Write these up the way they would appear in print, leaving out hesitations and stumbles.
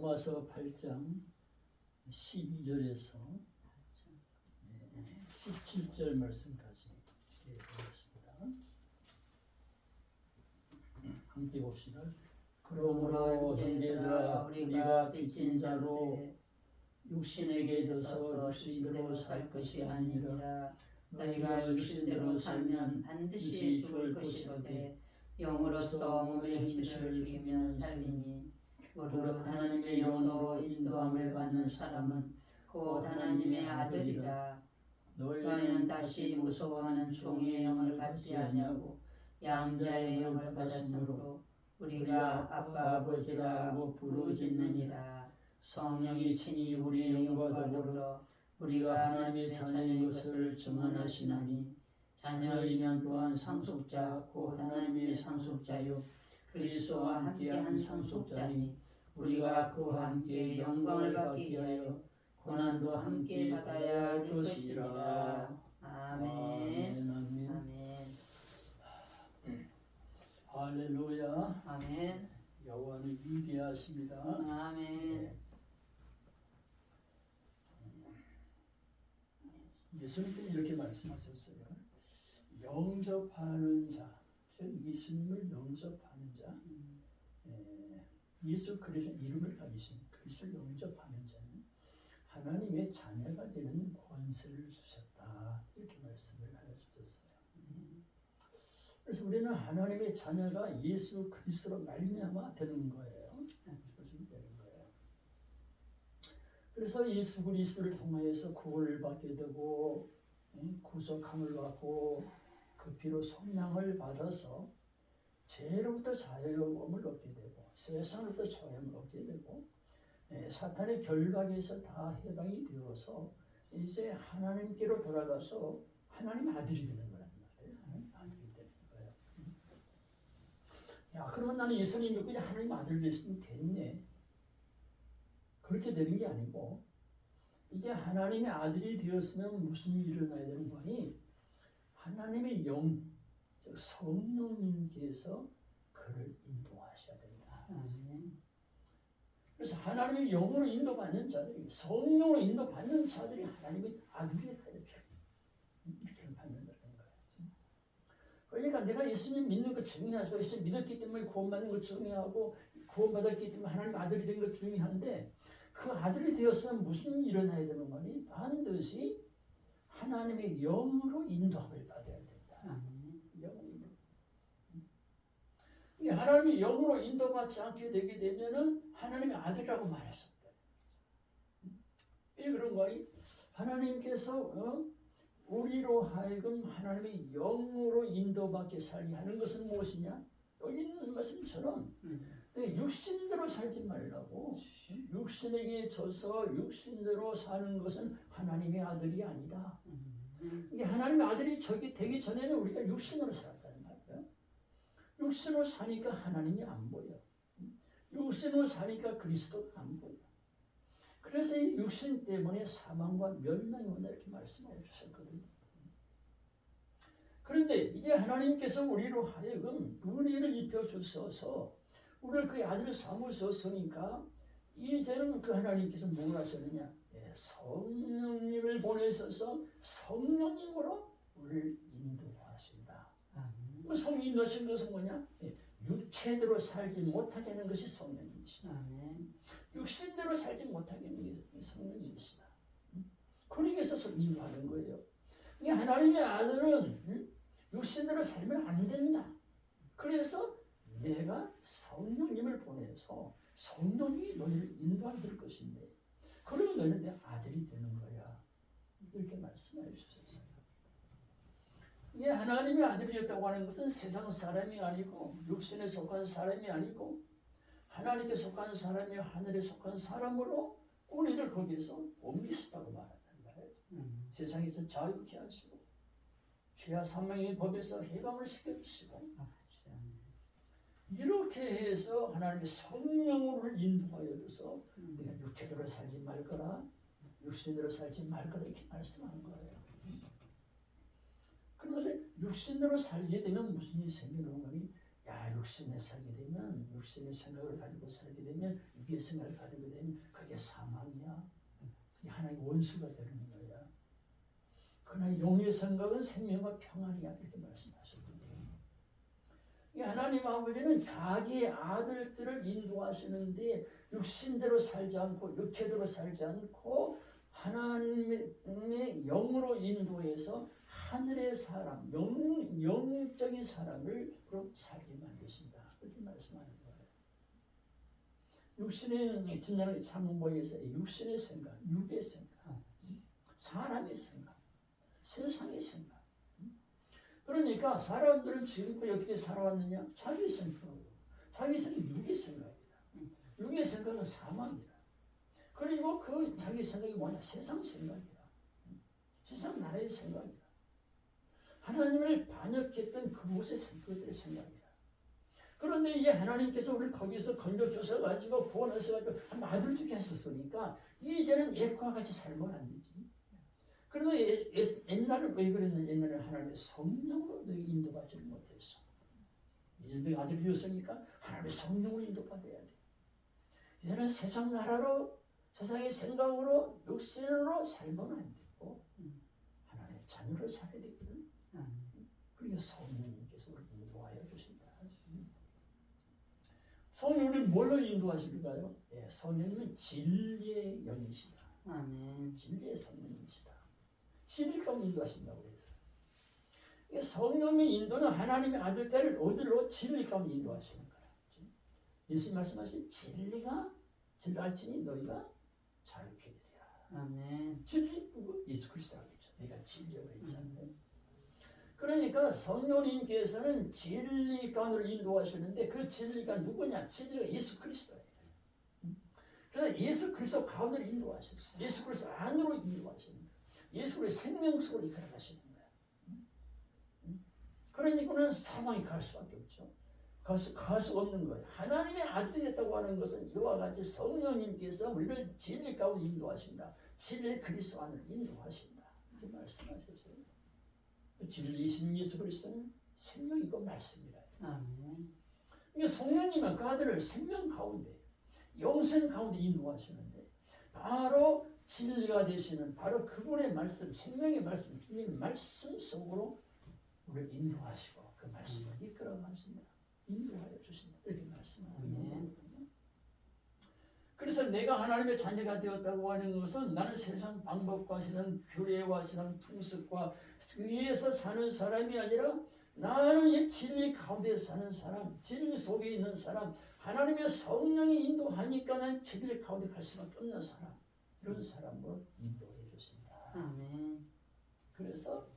로마서 8장 12절에서 17절 말씀까지 보겠습니다. 함께 봅시다. 그러므로 형제들아 우리가 빚진 자로 육신에게 져서 육신대로 살 것이 아니니라. 너희가 육신대로 살면 반드시 죽을 것이로되 영으로서 몸의 힘을 죽이면 살리니 무릇 하나님의 영으로 인도함을 받는 사람은 곧 하나님의 아들이라. 너희는 다시 무서워하는 종의 영을 받지 아니하고 양자의 영을 받았으므로 우리가 아빠 아버지라고 부르짖느니라. 성령이 친히 우리의 영과 더불어 우리가 하나님의 자녀인 것을 증언하시나니 자녀이면 또한 상속자 곧 하나님의 상속자요 그리스도와 함께한 상속자니 우리가 그와 함께 영광을 받기 위하여 고난도 함께 받아야 할 것이라. 아멘. 아멘. 아멘. 할렐루야. 아멘. 여호와는 위대하십니다. 아멘. 예수님께서 이렇게 말씀하셨어요. 영접하는 자, 즉 예수님을 영접하는 자, 예수 그리스도 이름을 가지신 그리스도를 영접하는 자는 하나님의 자녀가 되는 권세를 주셨다. 이렇게 말씀을 하여 주셨어요. 그래서 우리는 하나님의 자녀가 예수 그리스도로 말미암아 되는 거예요. 되는 거예요. 그래서 예수 그리스도를 통하여서 구원을 받게 되고 구속함을 받고 그 피로 속량을 받아서 죄로부터 자유함을 얻게 되고 세상으로부터 자유함을 얻게 되고 사탄의 결박에서 다 해방이 되어서 이제 하나님께로 돌아가서 하나님 아들이 되는 거란 말이에요. 하나님 아들이 되는 거예요. 야, 그러면 나는 예수님 믿고 하나님 아들 됐으면 됐네. 그렇게 되는 게 아니고 이제 하나님의 아들이 되었으면 무슨 일이 일어나야 되는 거니? 하나님의 영, 즉 성령님께서 그를 인도하셔야 된다. 그래서 하나님의 영으로 인도받는 자들이, 성령으로 인도받는 자들이 하나님의 아들이다. 이렇게 받는다는 거예요. 그러니까 내가 예수님 믿는 거 중요하죠. 예수님 믿었기 때문에 구원받는 거 중요하고 구원받았기 때문에 하나님 아들이 된 거 중요한데 그 아들이 되었으면 무슨 일이 일어나야 되는 거니? 반드시 하나님의 영으로 인도함을 받아야 된다. 영으로 인도. 하나님의 영으로 인도받지 않게 되게 되면은 하나님의 아들이라고 말했었다. 왜 그런 거니? 하나님께서 우리로 하여금 하나님의 영으로 인도받게 살게 하는 것은 무엇이냐? 여기 있는 말씀처럼 육신대로 살지 말라고. 육신에게 져서 육신대로 사는 것은 하나님의 아들이 아니다. 이게 하나님의 아들이 저기 되기 전에는 우리가 육신으로 살았다는 말이에요. 육신으로 사니까 하나님이 안 보여. 육신으로 사니까 그리스도가 안 보여. 그래서 이 육신 때문에 사망과 멸망이 온다 이렇게 말씀해 주셨거든요. 그런데 이제 하나님께서 우리로 하여금 은혜를 입혀 주셔서 우리를 그의 아들을 삼으셨으니까 이제는 그 하나님께서 뭘 하셨느냐? 성령님을 보내셔서 성령님으로 우리를 인도하신다. 성령 인도하신 것은 뭐냐? 육체대로 살지 못하게 하는 것이 성령님이시다. 육신대로 살지 못하게 하는 게 성령님이시다. 그러기 위해서 인도하는 거예요. 하나님의 아들은 육신대로 살면 안 된다. 그래서 내가 성령님을 보내서 성령이 너희를 인도할 것인데 그러면 너희는 내 아들이 되는 거야. 이렇게 말씀해 주셨어요. 이게 하나님의 아들이었다고 하는 것은 세상 사람이 아니고 육신에 속한 사람이 아니고 하나님께 속한 사람이 하늘에 속한 사람으로 우리를 거기에서 옮기셨다고 말한단 말이에요. 세상에서 자유케 하시고 죄와 사망의 법에서 해방을 시켜주시고 이렇게 해서 하나님의 성령을 인도하여 줘서 내가 육체대로 살지 말거라 육신대로 살지 말거라 이렇게 말씀하는 거예요. 그러면서 육신대로 살게 되면 무슨 일이 생기는 거니? 야, 육신에 살게 되면, 육신의 생각을 가지고 살게 되면, 육의 생각을 가지고 되면 그게 사망이야. 그게 하나의 원수가 되는 거야. 그러나 영의 생각은 생명과 평안이야. 이렇게 말씀하셨거든요. 하나님 아버지는 자기의 아들들을 인도하시는데 육신대로 살지 않고 육체대로 살지 않고 하나님의 영으로 인도해서 하늘의 사람, 영적인 사람을 살게 만드신다. 그렇게 말씀하는 거예요. 육신의 뒷날을 상보에서 육신의 생각, 육의 생각, 사람의 생각, 세상의 생각. 그러니까 사람들은 지금까지 어떻게 살아왔느냐? 자기 생각으로. 자기 생각이 육의 생각이다. 육의 생각은 사망이다. 그리고 그 자기 생각이 뭐냐? 세상 생각이다. 세상 나라의 생각이다. 하나님을 반역했던 그곳의 그들의 생각이다. 그런데 이제 하나님께서 우리를 거기서 건져주셔가지고 구원하셔가지고 한 아들 주게 했었으니까 이제는 옛과 같이 살면 안 되지. 그러면 옛날에 왜 그랬느냐? 옛날에 하나님의 성령으로 너희 인도받지를 못했어. 이제 너희 아들이 되었으니까 하나님의 성령으로 인도받아야 돼. 이제는 세상 나라로, 세상의 생각으로, 육신으로 살면 안 되고 하나님의 자녀로 살아야 되거든. 그러니까 성령님께서 우리를 인도하여 주신다. 성령을 뭘로 인도하실까요? 예, 성령님은 진리의 영이시다. 아멘. 진리의 성령님이시다. 진리 가운데 인도하신다고 해서 성령의 인도는 하나님의 아들들을 어디로? 진리 가운데 인도하시는 거야. 예수님 말씀하신 진리가 알지니 너희가 자유케 되리라. 아멘. 진리 누구? 예수 그리스도라고 했죠. 내가 진리라고 했잖아요. 그러니까 성령님께서는 진리 가운데로 인도하시는데 그 진리가 누구냐? 진리가 예수 그리스도예요. 그래서 예수 그리스도 가운데로 인도하셨어요. 예수 그리스도 안으로 인도하시는 거예요. 예수 그리스도 생명 속으로 이끌어가시는 거예요. 그러니까는 사망이 갈 수밖에 없죠. 갈 수 없는 거예요. 하나님의 아들이 됐다고 하는 것은 이와 같이 성령님께서 우리를 진리 가운데 인도하신다. 진리 그리스도 안으로 인도하신다. 이렇게 말씀하셨어요. 진리이신 예수 그리스도는 생명이고 말씀이라. 그러니까 성령님은 그 아들을 생명 가운데, 영생 가운데 인도하시는데 바로 진리가 되시는 바로 그분의 말씀, 생명의 말씀, 주님의 말씀 속으로 우리를 인도하시고 그 말씀을 이끌어가신다. 인도하여 주신다. 이렇게 말씀하는 거거든요. 그래서 내가 하나님의 자녀가 되었다고 하는 것은 나는 세상 방법과 세상 규례와 세상 풍습과 위에서 사는 사람이 아니라 나는 이 진리 가운데 사는 사람, 진리 속에 있는 사람, 하나님의 성령이 인도하니까 난 진리 가운데 갈 수밖에 없는 사람, 이런 사람으로 인도해 주신다. 아멘. 그래서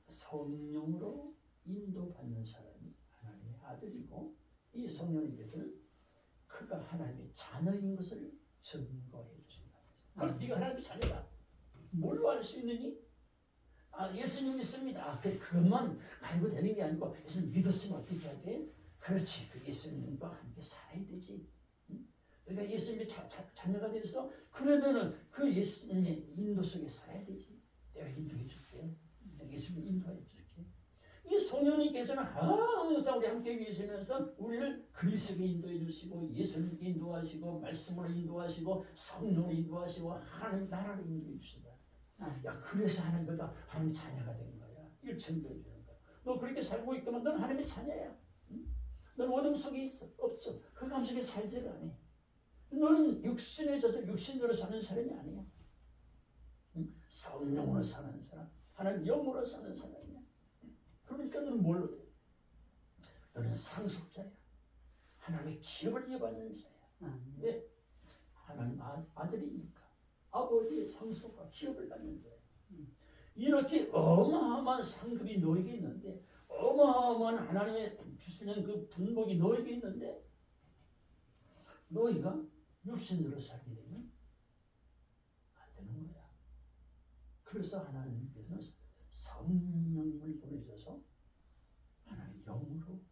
성령으로 인도받는 사람이 하나님의 아들이고 이 성령님께서는 그가 하나님의 자녀인 것을 증거해 주신다. 그럼 네가 하나님의 자녀다. 뭘로 알 수 있느니? 예수님 믿습니다. 그것만 가지고 되는 게 아니고 예수님 믿었으면 어떻게 해야 돼? 그렇지. 그 예수님과 함께 살아야 되지. 내가 예수님의 자녀가 되어서 그러면은 그 예수님의 인도 속에 살아야 되지. 내가 인도해 줄게. 내가 예수님 인도해 줄게. 이 성령님께서는 항상 우리 함께 계시면서 우리를 그리스도에 인도해 주시고 예수님께 인도하시고 말씀으로 인도하시고 성령으로 인도하시고 하나님 나라로 인도해 주신다. 야, 그래서 너가 하나님의 자녀가 된 거야. 이걸 증거해 주는 거야. 너 그렇게 살고 있구만. 넌 하나님의 자녀야. 응? 넌 어둠 속에 있어. 없어. 흑암 속에 살지를 않아. 너는 육신에 져서 육신으로 사는 사람이 아니야. 응? 성령으로 사는 사람. 하나님 영으로 사는 사람이야. 그러니까 너는 뭘로 돼? 너는 상속자야. 하나님의 기업을 이어받는 자야. 왜? 하나님 아들이니까. 아버지의 상속과 기업을 갖는 거예요. 이렇게 어마어마한 상급이 너에게 있는데, 어마어마한 하나님의 주시는 그 분복이 너에게 있는데, 너희가 육신으로 살게 되면 안 되는 거야. 그래서 하나님께서는 성령을 보내셔서 하나님의 영으로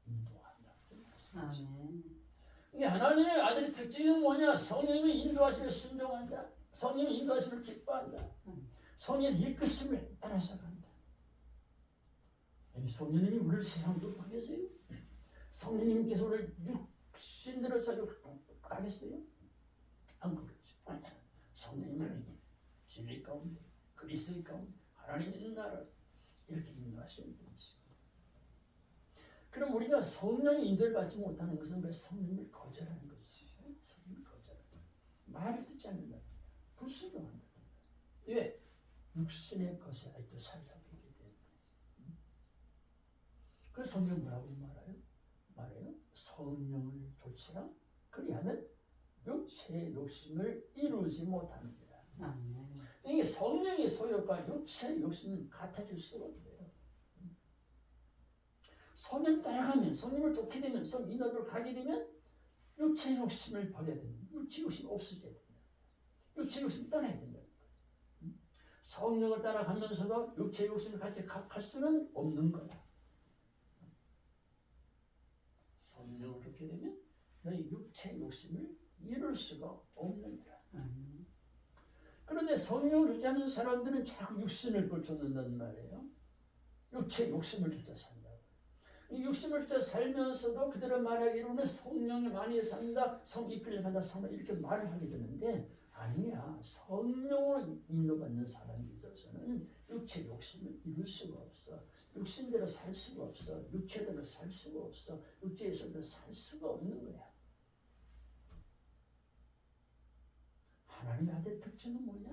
인도한다고 말씀하십니다. 이게 하나님의 아들의 특징은 뭐냐? 성령이 인도하시면 순종한다. 성령이 인도하시면 기뻐한다. 성령의 이끄심을 따라서 간다. 성령님이 우리를 세상 못 하겠어요? 성령님께서 우리를 육신대로 가겠어요? 안 그렇죠. 성령님은 진리 가운데, 그리스도의 가운데, 하나님 있는 나라 이렇게 인도하시는 분이시고. 그럼 우리가 성령의 인도를 받지 못하는 것은 왜 성령을 거절하는 거지? 성령을 거절하는 거야. 말을 듣지 않는다. 불순종한다. 왜? 육신의 것에 아직도 살려고 있기 때문에. 그래서 성경 뭐라고 말해요? 성령을 좇으라. 그리하면 육체의 욕심을 이루지 못합니다. 이게 성령의 소욕과 육체의 욕심은 같아질 수가 없어요. 성령 따라가면, 성령을 쫓게 되면, 인도를 가게 되면 육체의 욕심을 버려야 됩니다. 육체 욕심 없어져야 됩니다. 육체 욕심 떠나야 된다. 성령을 따라가면서도 육체의 욕심을 같이 갈 수는 없는 거야. 성령을 쫓게 되면 너희 육체의 욕심을 이룰 수가 없는 거야. 그런데 성령을 쫓지 않는 사람들은 자꾸 육신을 쫓는단 말이에요. 육체의 욕심을 쫓아 산다고. 이 욕심을 쫓아 살면서도 그들은 말하기로는 성령님 안에 산다, 이끌려 간다, 산다 이렇게 말을 하게 되는데 아니야. 성령으로 인도받는 사람이 있어서는 육체의 욕심을 이룰 수가 없어. 육신대로 살 수가 없어. 육체대로 살 수가 없어. 육체에서도 살 수가 없는 거야. 하나님의 아들의 특징은 뭐냐?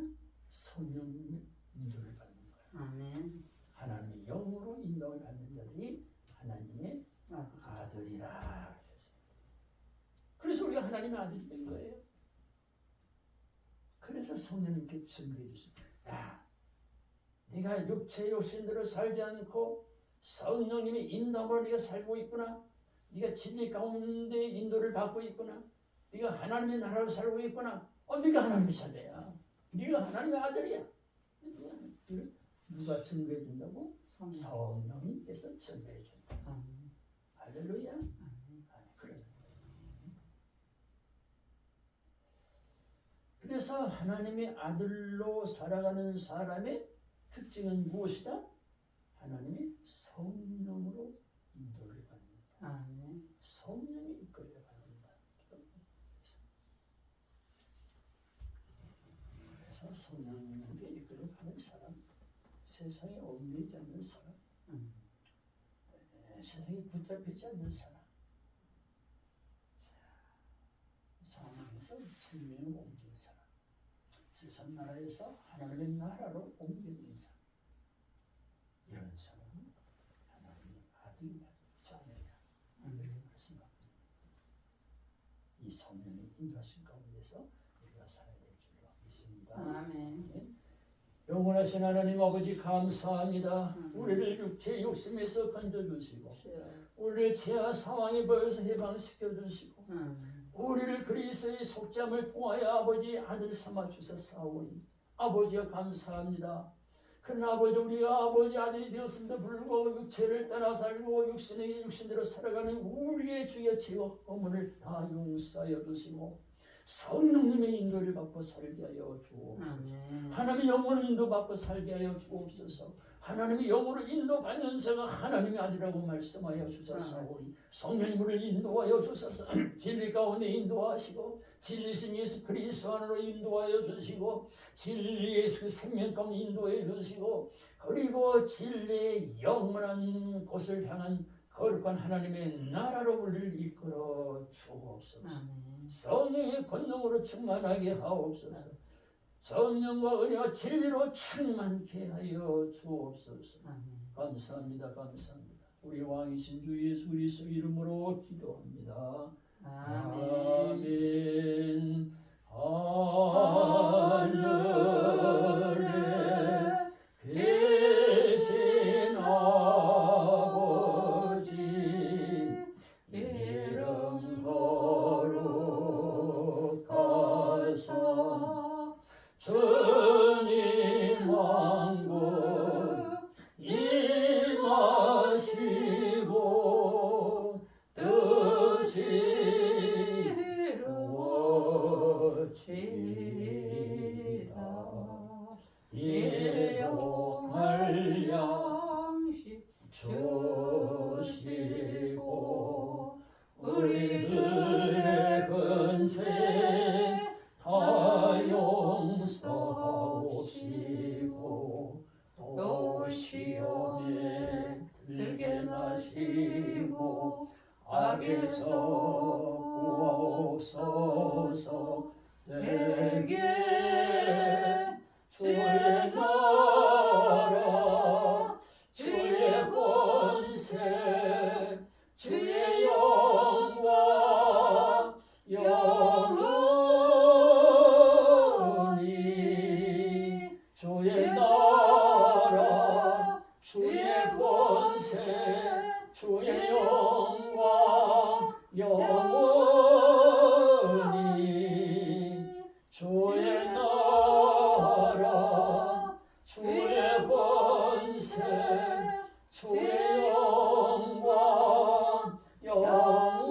성령님의 인도를 받는 거야. 아멘. 하나님의 영으로 인도를 받는 자들이 하나님의 아들이라. 그래서 우리가 하나님의 아들이 된 거예요. 그래서 성령님께 증거해 주십니다. 야, 네가 육체의 욕심대로 살지 않고 성령님의 인도함으로 네가 살고 있구나. 네가 진리 가운데 인도를 받고 있구나. 네가 하나님의 나라로 살고 있구나. 네가 하나님의 자녀야. 네가 하나님의 아들이야. 누가 증거해 준다고? 성령님께서 증거해 준다. 할렐루야. 그래서 하나님의 아들로 살아가는 사람의 특징은 무엇이다? 하나님의 성령으로 인도를 받는다. 성령이 이끌려 가는다. 그래서 성령님께 이끌려 가는 사람, 세상에 옮기지 않는 사람, 세상에 붙잡히지 않는 사람, 상황에서 생명을 옮긴 사람, 세상 나라에서 하나님의 나라로 옮겨진 사람, 이런 사람은 하나님의 아들이야, 자녀야. 이렇게 말씀합니다. 이 성령의 인도하신 가운데서 우리가 살아야 될 줄로 믿습니다. 아멘. 영원하신 하나님 아버지 감사합니다. 우리를 육체의 욕심에서 건져주시고 우리를 죄와 상황에 벌써 해방시켜주시고 우리를 그리스도의 속죄함을 통하여 아버지 아들 삼아 주셨사오니 아버지여 감사합니다. 그러나 아버지 우리가 아버지 아들이 되었음에도 불구하고 육체를 따라 살고 육신대로 살아가는 우리의 주의 죄와 허물을 다 용서하여 주시고 성령님의 인도를 받고 살게 하여 주옵소서. 하나님의 영으로 인도받고 살게 하여 주옵소서. 하나님의 영으로 인도받는 자가 하나님의 아들이라고 말씀하여 주셨사오니 성령님을 인도하여 주셔서 진리 가운데 인도하시고 진리신 예수 그리스도 안으로 인도하여 주시고 진리의 그 생명 가운데 인도해 주시고 그리고 진리의 영원한 곳을 향한 거룩한 하나님의 나라로 우리를 이끌어 주옵소서. 성령의 권능으로 충만하게 하옵소서. 성령과 은혜와 진리로 충만케 하여 주옵소서. 감사합니다. 감사합니다. 우리 왕이신 주 예수 그리스도 이름으로 기도합니다. 아멘. 하늘에 계신 아버지 이름 거룩하사 주님 왕국 임하시고 뜻이 이루어지리다. 일용할 양식 주시고 악에서 구하옵소서. 내게 주의 나라 주의 권세 주의 영광 영원히 주의 나라 주의 권세 주의 영광 영원히 주의 나라 주의 권세 주의 영광 영원히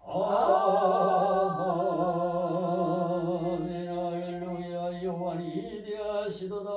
아멘. 할렐루야. 여호와는 위대하시도다.